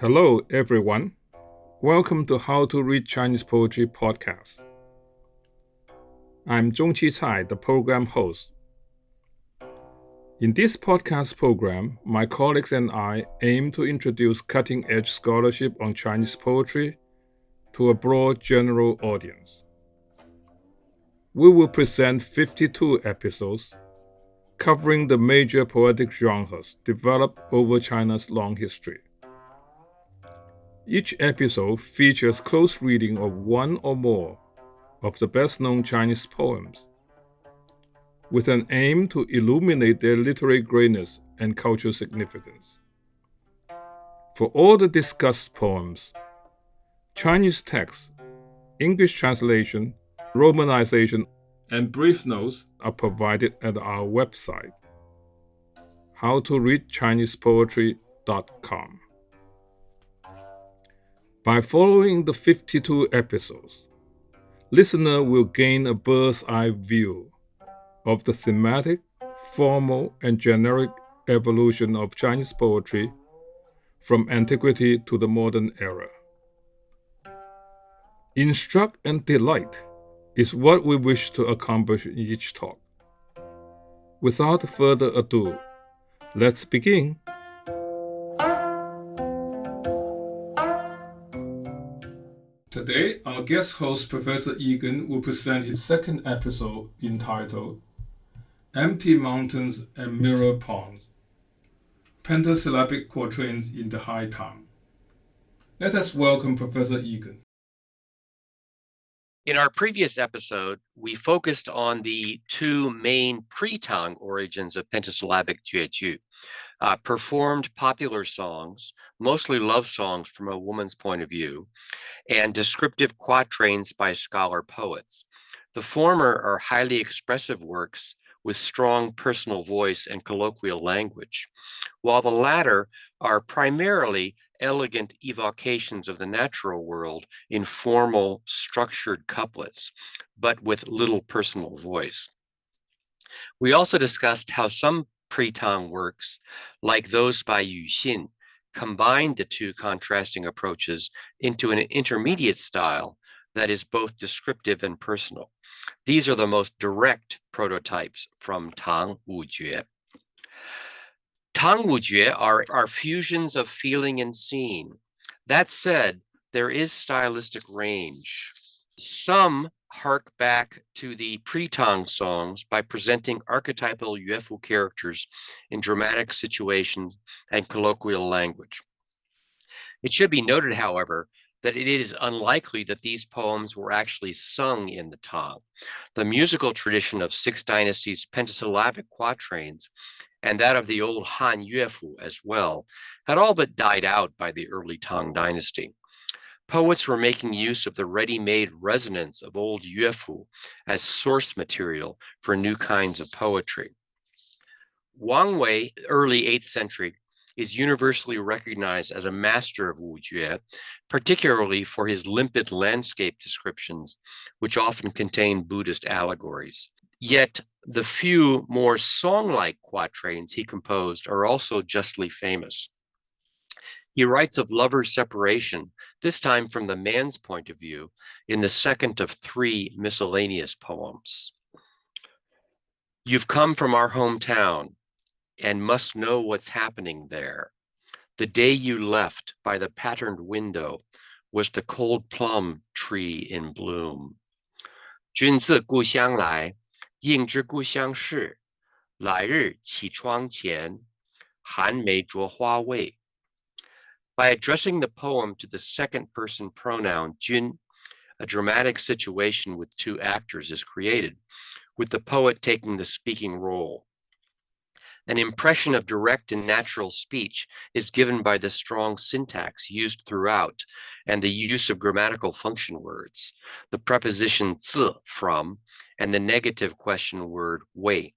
Hello, everyone. Welcome to How to Read Chinese Poetry podcast. I'm Zong-qi, the program host. In this podcast program, my colleagues and I aim to introduce cutting-edge scholarship on Chinese poetry to a broad general audience. We will present 52 episodes covering the major poetic genres developed over China's long history. Each episode features close reading of one or more of the best-known Chinese poems, with an aim to illuminate their literary greatness and cultural significance. For all the discussed poems, Chinese text, English translation, romanization, and brief notes are provided at our website, howtoreadchinesepoetry.com. By following the 52 episodes, listener will gain a bird's-eye view of the thematic, formal, and generic evolution of Chinese poetry from antiquity to the modern era. Instruct and delight is what we wish to accomplish in each talk. Without further ado, let's begin. Today, our guest host, Professor Egan, will present his second episode entitled Empty Mountains and Mirror Ponds, Pentasyllabic Quatrains in the High Tang. Let us welcome Professor Egan. In our previous episode, we focused on the two main pre-Tang origins of pentasyllabic jueju, performed popular songs, mostly love songs from a woman's point of view, and descriptive quatrains by scholar poets. The former are highly expressive works with strong personal voice and colloquial language, while the latter are primarily elegant evocations of the natural world in formal, structured couplets, but with little personal voice. We also discussed how some pre-Tang works, like those by Yu Xin, combine the two contrasting approaches into an intermediate style that is both descriptive and personal. These are the most direct prototypes from Tang wujue. Tang wujue are fusions of feeling and scene. That said, there is stylistic range. Some hark back to the pre-Tang songs by presenting archetypal yuefu characters in dramatic situations and colloquial language. It should be noted, however, that it is unlikely that these poems were actually sung in the Tang. The musical tradition of Six Dynasty's pentasyllabic quatrains and that of the old Han yuefu as well had all but died out by the early Tang Dynasty. Poets were making use of the ready-made resonance of old yuefu as source material for new kinds of poetry. Wang Wei, early 8th century, is universally recognized as a master of wujue, particularly for his limpid landscape descriptions, which often contain Buddhist allegories. Yet the few more song-like quatrains he composed are also justly famous. He writes of lovers' separation, this time from the man's point of view, in the second of 3 miscellaneous poems. You've come from our hometown and must know what's happening there. The day you left by the patterned window was the cold plum tree in bloom. 君自故乡来，应知故乡事。来日绮窗前，寒梅着花味。By addressing the poem to the second-person pronoun jun, a dramatic situation with 2 actors is created, with the poet taking the speaking role. An impression of direct and natural speech is given by the strong syntax used throughout and the use of grammatical function words, the preposition 自 from, and the negative question word 为.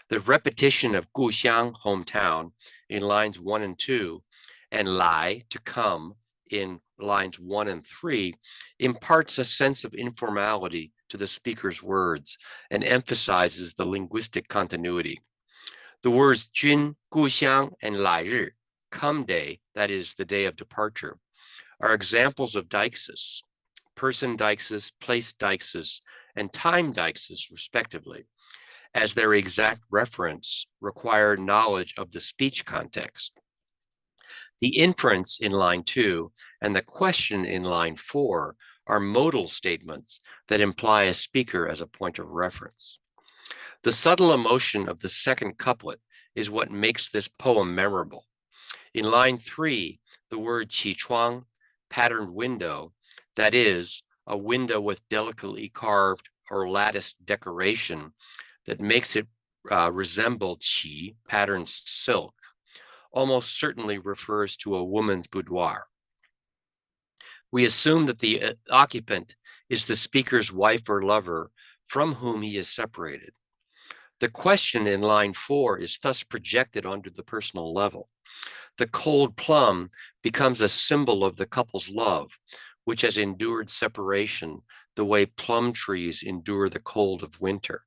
The repetition of 故乡 hometown in lines 1 and 2 and 来 to come in lines 1 and 3 imparts a sense of informality to the speaker's words and emphasizes the linguistic continuity. The words 君, 故乡, and 来日 come day, that is the day of departure, are examples of deixis, person deixis, place deixis, and time deixis, respectively, as their exact reference require knowledge of the speech context. The inference in line 2 and the question in line 4 are modal statements that imply a speaker as a point of reference. The subtle emotion of the second couplet is what makes this poem memorable. In line 3, the word qichuang, patterned window, that is, a window with delicately carved or latticed decoration that makes it resemble qi, patterned silk, almost certainly refers to a woman's boudoir. We assume that the occupant is the speaker's wife or lover from whom he is separated. The question in line 4 is thus projected onto the personal level. The cold plum becomes a symbol of the couple's love, which has endured separation the way plum trees endure the cold of winter.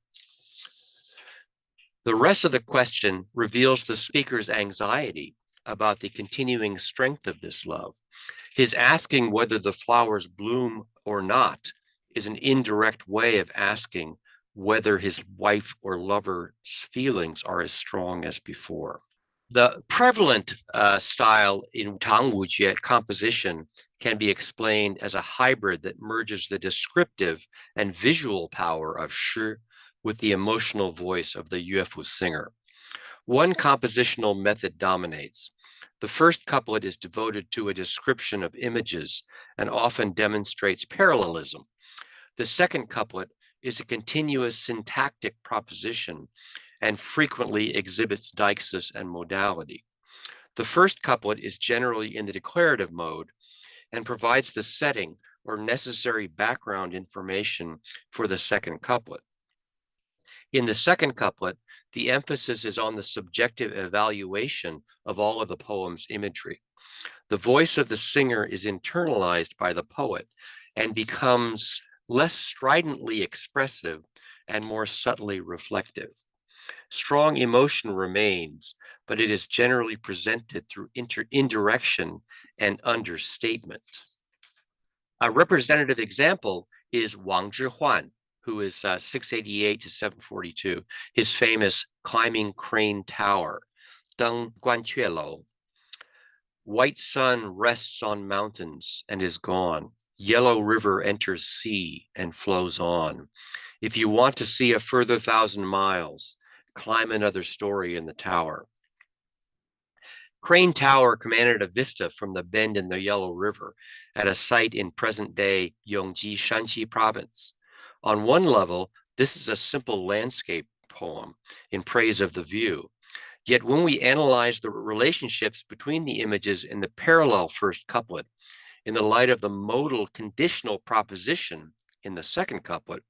The rest of the question reveals the speaker's anxiety about the continuing strength of this love. His asking whether the flowers bloom or not is an indirect way of asking whether his wife or lover's feelings are as strong as before. The prevalent style in Tang wujue composition can be explained as a hybrid that merges the descriptive and visual power of shi with the emotional voice of the yuefu singer. One compositional method dominates. The first couplet is devoted to a description of images and often demonstrates parallelism. The second couplet is a continuous syntactic proposition and frequently exhibits deixis and modality. The first couplet is generally in the declarative mode and provides the setting or necessary background information for the second couplet. In the second couplet, the emphasis is on the subjective evaluation of all of the poem's imagery. The voice of the singer is internalized by the poet and becomes less stridently expressive and more subtly reflective. Strong emotion remains, but it is generally presented through indirection and understatement. A representative example is Wang Zhihuan, who is 688 to 742, his famous climbing crane tower, Deng Guanque Lou. White sun rests on mountains and is gone. Yellow river enters sea and flows on. If you want to see a further 1,000 miles, climb another story in the tower. Crane Tower commanded a vista from the bend in the Yellow River at a site in present-day Zong-qi Shanxi province. On one level, this is a simple landscape poem in praise of the view. Yet when we analyze the relationships between the images in the parallel first couplet, in the light of the modal conditional proposition in the second couplet,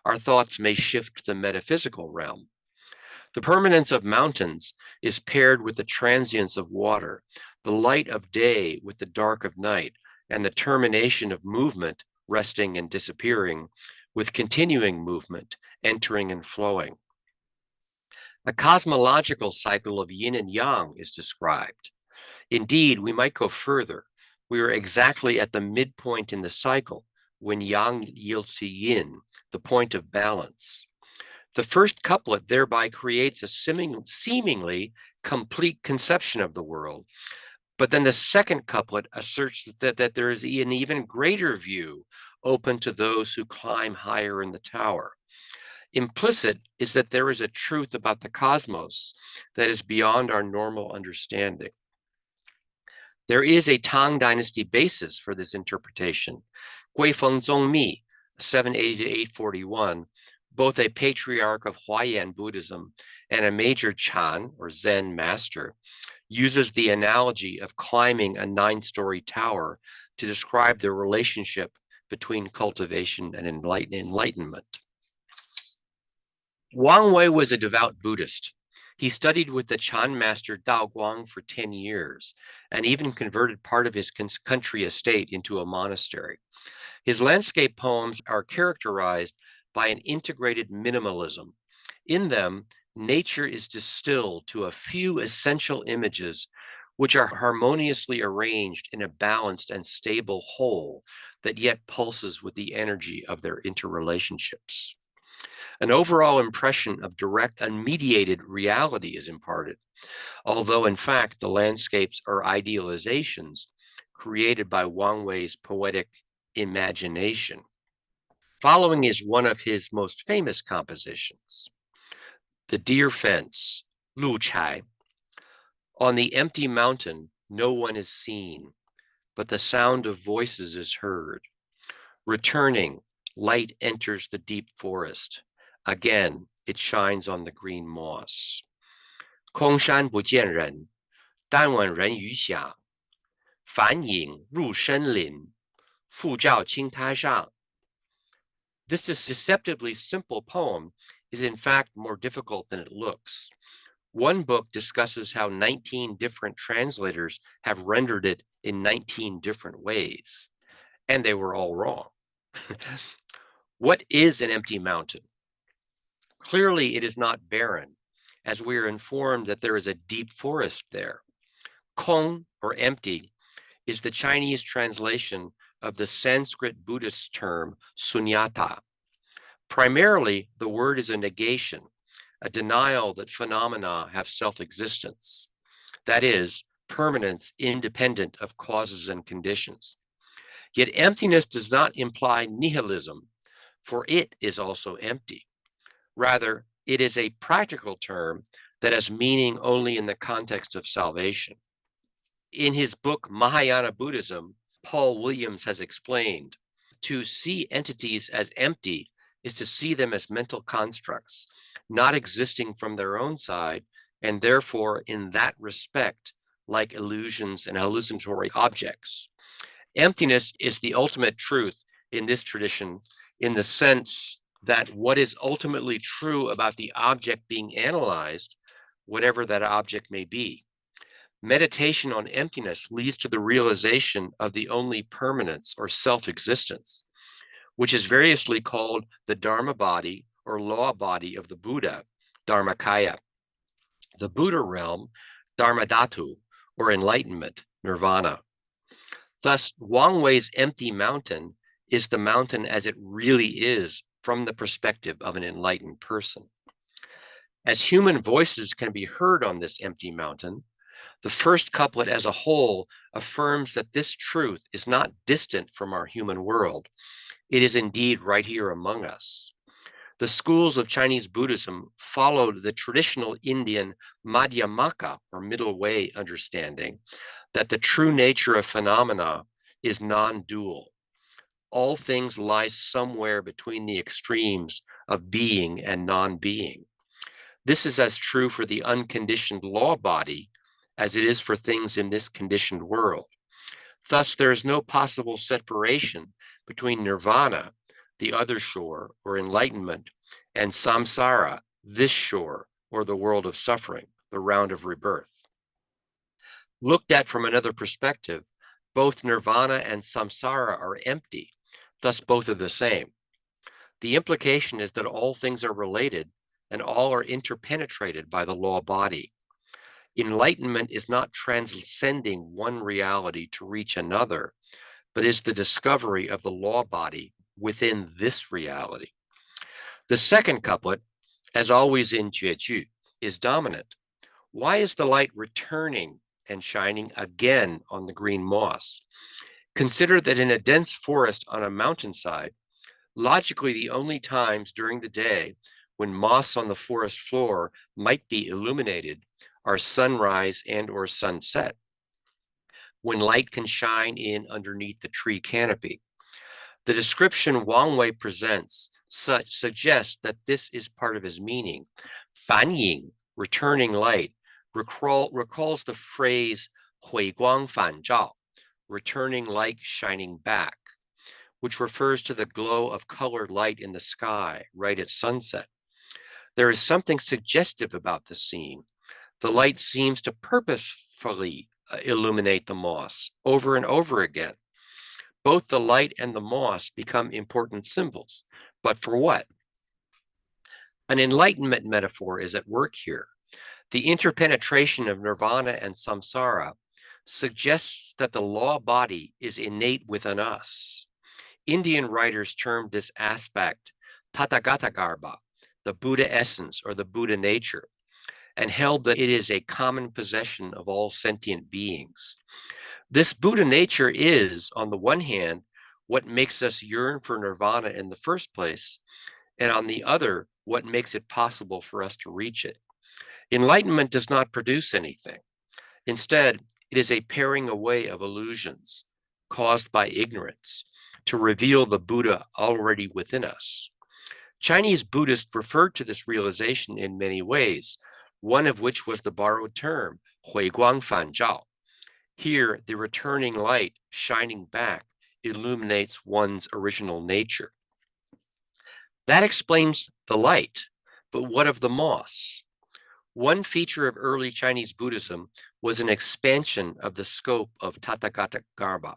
our thoughts may shift to the metaphysical realm. The permanence of mountains is paired with the transience of water, the light of day with the dark of night, and the termination of movement, resting and disappearing, with continuing movement, entering and flowing. A cosmological cycle of yin and yang is described. Indeed, we might go further. We are exactly at the midpoint in the cycle when yang yields to yin, the point of balance. The first couplet thereby creates a seemingly complete conception of the world. But then the second couplet asserts that there is an even greater view open to those who climb higher in the tower. Implicit is that there is a truth about the cosmos that is beyond our normal understanding. There is a Tang Dynasty basis for this interpretation. Guifeng Zongmi, 780 to 841, both a patriarch of Huayan Buddhism and a major Chan or Zen master, uses the analogy of climbing a 9-story tower to describe the relationship between cultivation and enlightenment. Wang Wei was a devout Buddhist. He studied with the Chan master Dao Guang for 10 years and even converted part of his country estate into a monastery. His landscape poems are characterized by an integrated minimalism. In them, nature is distilled to a few essential images which are harmoniously arranged in a balanced and stable whole that yet pulses with the energy of their interrelationships. An overall impression of direct, unmediated reality is imparted, although in fact the landscapes are idealizations created by Wang Wei's poetic imagination. Following is one of his most famous compositions, The Deer Fence, Lu Chai. On the empty mountain, no one is seen, but the sound of voices is heard. Returning, light enters the deep forest. Again, it shines on the green moss. 空山不见人，但闻人语响。返影入深林，复照青苔上。This deceptively simple poem is in fact more difficult than it looks. One book discusses how 19 different translators have rendered it in 19 different ways, and they were all wrong. What is an empty mountain? Clearly, it is not barren, as we are informed that there is a deep forest there. Kong, or empty, is the Chinese translation of the Sanskrit Buddhist term sunyata. Primarily, the word is a negation, a denial that phenomena have self-existence. That is, permanence independent of causes and conditions. Yet emptiness does not imply nihilism, for it is also empty. Rather, it is a practical term that has meaning only in the context of salvation. In his book, Mahayana Buddhism, Paul Williams has explained, to see entities as empty is to see them as mental constructs, not existing from their own side, and therefore, in that respect, like illusions and hallucinatory objects. Emptiness is the ultimate truth in this tradition, in the sense that what is ultimately true about the object being analyzed, whatever that object may be. Meditation on emptiness leads to the realization of the only permanence or self-existence, which is variously called the Dharma body or law body of the Buddha, Dharmakaya. The Buddha realm, Dharmadhatu, or enlightenment, nirvana. Thus, Wang Wei's empty mountain is the mountain as it really is from the perspective of an enlightened person. As human voices can be heard on this empty mountain, the first couplet as a whole affirms that this truth is not distant from our human world. It is indeed right here among us. The schools of Chinese Buddhism followed the traditional Indian Madhyamaka, or middle way understanding, that the true nature of phenomena is non-dual. All things lie somewhere between the extremes of being and non-being. This is as true for the unconditioned law body as it is for things in this conditioned world. Thus, there is no possible separation between nirvana, the other shore, or enlightenment, and samsara, this shore, or the world of suffering, the round of rebirth. Looked at from another perspective, both nirvana and samsara are empty, thus both are the same. The implication is that all things are related and all are interpenetrated by the law body. Enlightenment is not transcending one reality to reach another, but is the discovery of the law body within this reality. The second couplet, as always in Jueju, is dominant. Why is the light returning and shining again on the green moss? Consider that in a dense forest on a mountainside, logically the only times during the day when moss on the forest floor might be illuminated are sunrise and or sunset, when light can shine in underneath the tree canopy. The description Wang Wei presents suggests that this is part of his meaning. Fan ying, returning light, recalls the phrase hui guang fan zhao, returning light shining back, which refers to the glow of colored light in the sky right at sunset. There is something suggestive about the scene. The light seems to purposefully illuminate the moss over and over again. Both the light and the moss become important symbols, but for what? An enlightenment metaphor is at work here. The interpenetration of nirvana and samsara suggests that the law body is innate within us. Indian writers termed this aspect Tathagata, the Buddha essence or the Buddha nature, and held that it is a common possession of all sentient beings. This Buddha nature is, on the one hand, what makes us yearn for nirvana in the first place, and on the other, what makes it possible for us to reach it. Enlightenment does not produce anything. Instead, it is a paring away of illusions caused by ignorance to reveal the Buddha already within us. Chinese Buddhists referred to this realization in many ways, one of which was the borrowed term, Hui Guang Fan Zhao. Here, the returning light shining back illuminates one's original nature. That explains the light, but what of the moss? One feature of early Chinese Buddhism was an expansion of the scope of Tathagata.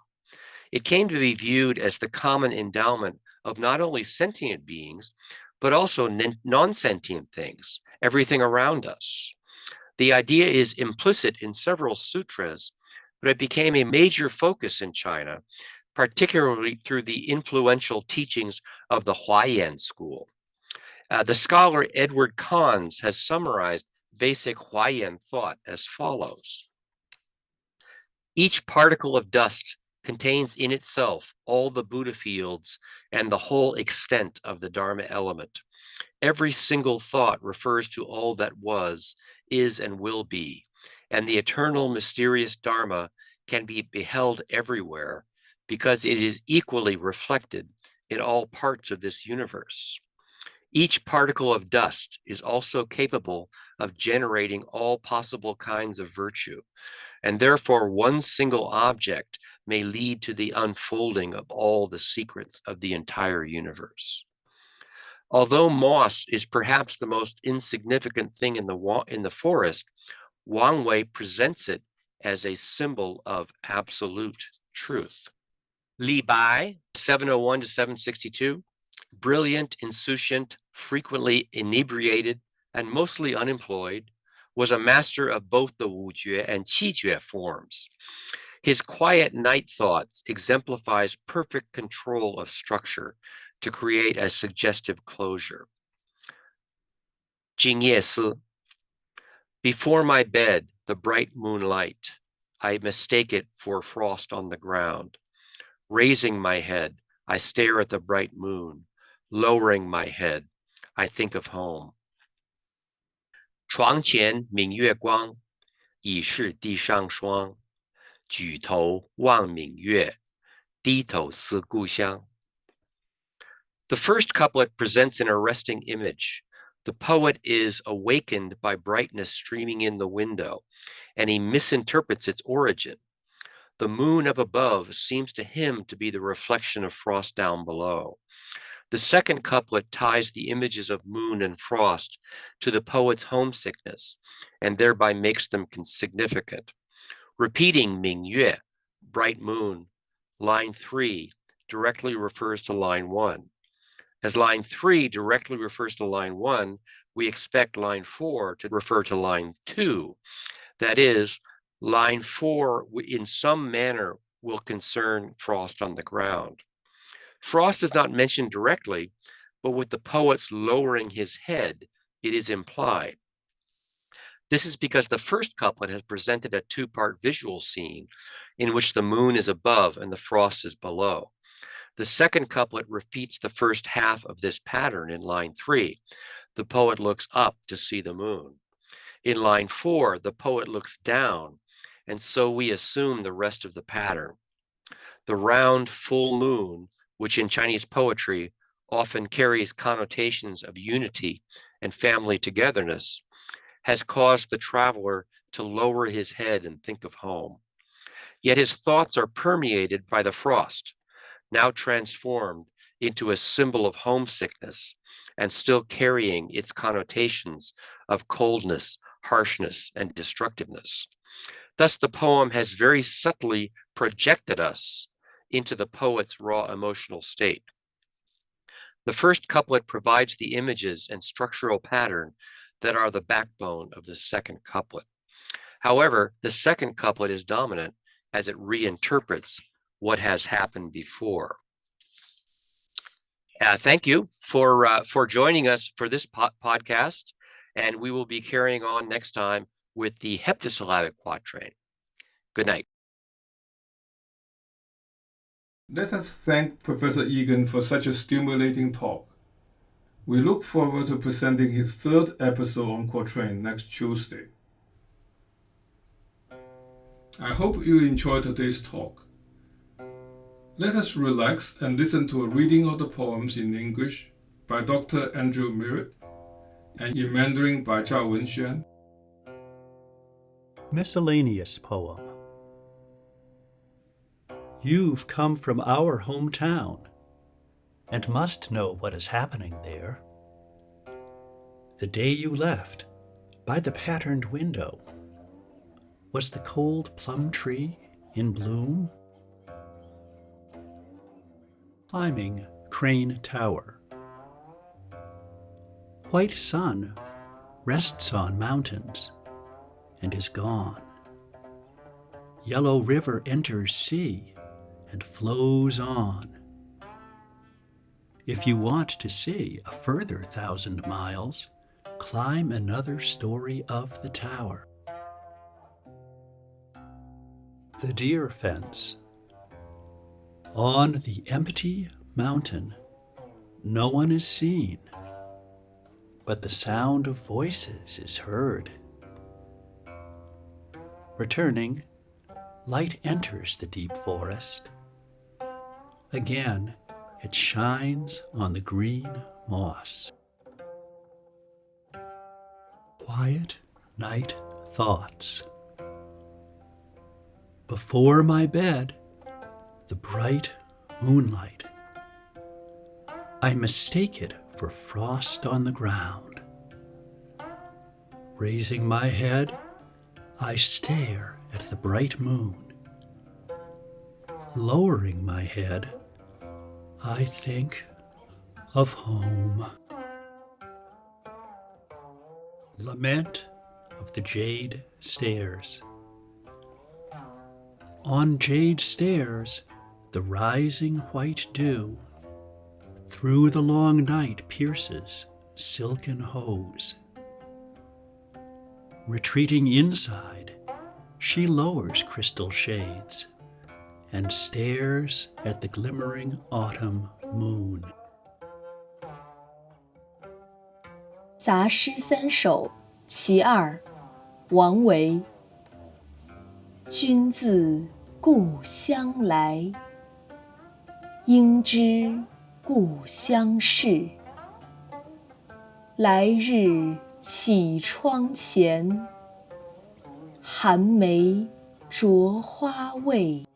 It came to be viewed as the common endowment of not only sentient beings, but also non-sentient things, everything around us. The idea is implicit in several sutras, but it became a major focus in China, particularly through the influential teachings of the Huayan school. The scholar Edward Kahns has summarized basic Huayan thought as follows. Each particle of dust contains in itself all the Buddha fields and the whole extent of the Dharma element. Every single thought refers to all that was, is, and will be, and the eternal mysterious Dharma can be beheld everywhere because it is equally reflected in all parts of this universe. Each particle of dust is also capable of generating all possible kinds of virtue, and therefore one single object may lead to the unfolding of all the secrets of the entire universe. Although moss is perhaps the most insignificant thing in the forest, Wang Wei presents it as a symbol of absolute truth. Li Bai, 701 to 762, brilliant, insouciant, frequently inebriated, and mostly unemployed, was a master of both the wujue and qijue forms. His quiet night thoughts exemplifies perfect control of structure to create a suggestive closure. Jingye Si. Before my bed, the bright moonlight, I mistake it for frost on the ground. Raising my head, I stare at the bright moon. Lowering my head, I think of home. 床前明月光，已是地上霜。举头望明月，低头思故乡。The first couplet presents an arresting image. The poet is awakened by brightness streaming in the window, and he misinterprets its origin. The moon up above seems to him to be the reflection of frost down below. The second couplet ties the images of moon and frost to the poet's homesickness, and thereby makes them significant. Repeating Ming Yue, bright moon, line 3 directly refers to line 1. As line 3 directly refers to line 1, we expect line 4 to refer to line 2. That is, line 4 in some manner will concern frost on the ground. Frost is not mentioned directly, but with the poet's lowering his head, it is implied. This is because the first couplet has presented a two-part visual scene in which the moon is above and the frost is below. The second couplet repeats the first half of this pattern in line 3. The poet looks up to see the moon. In line 4, the poet looks down, and so we assume the rest of the pattern. The round full moon, which in Chinese poetry often carries connotations of unity and family togetherness, has caused the traveler to lower his head and think of home. Yet his thoughts are permeated by the frost, now transformed into a symbol of homesickness and still carrying its connotations of coldness, harshness, and destructiveness. Thus, the poem has very subtly projected us into the poet's raw emotional state. The first couplet provides the images and structural pattern that are the backbone of the second couplet. However, the second couplet is dominant as it reinterprets what has happened before. Thank you for joining us for this podcast, and we will be carrying on next time with the heptasyllabic quatrain. Good night. Let us thank Professor Egan for such a stimulating talk. We look forward to presenting his third episode on Quatrain next Tuesday. I hope you enjoyed today's talk. Let us relax and listen to a reading of the poems in English by Dr. Andrew Merritt and in Mandarin by Zhao Wenxuan. Miscellaneous poem. You've come from our hometown and must know what is happening there. The day you left, by the patterned window, was the cold plum tree in bloom? Climbing Crane Tower. White sun rests on mountains and is gone. Yellow river enters sea and flows on. If you want to see a further 1,000 miles, climb another story of the tower. The deer fence. On the empty mountain, no one is seen, but the sound of voices is heard. Returning, light enters the deep forest. Again, it shines on the green moss. Quiet night thoughts. Before my bed, the bright moonlight. I mistake it for frost on the ground. Raising my head, I stare at the bright moon. Lowering my head, I think of home. Lament of the Jade Stairs. On jade stairs, the rising white dew through the long night pierces silken hose. Retreating inside, she lowers crystal shades and stares at the glimmering autumn moon. 杂诗三首其二，王维。君自故乡来，应知故乡事。来日绮窗前，寒梅著花未。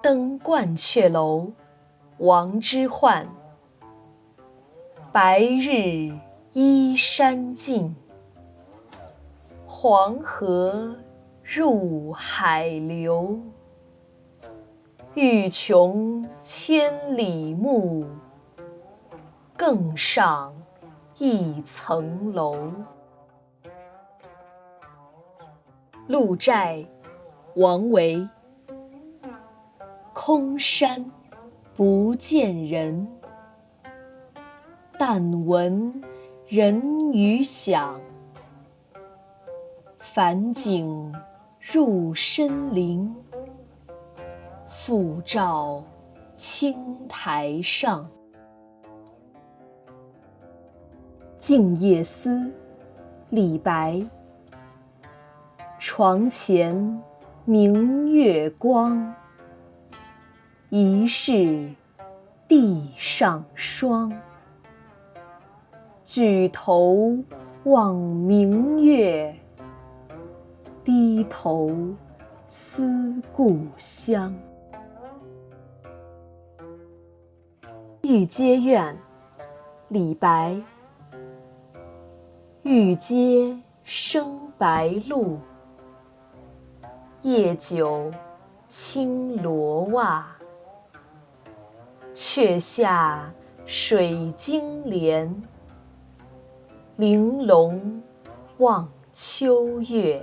登鹳雀楼，王之涣。白日依山尽，黄河入海流。欲穷千里目，更上一层楼。鹿柴，王维。空山不见人，但闻人语响。返景入深林，复照青苔上。静夜思，李白。床前明月光，疑是地上霜。举头望明月，低头思故乡。御阶苑，李白。御阶生白露，夜久青罗袜。却下水晶帘，玲珑望秋月。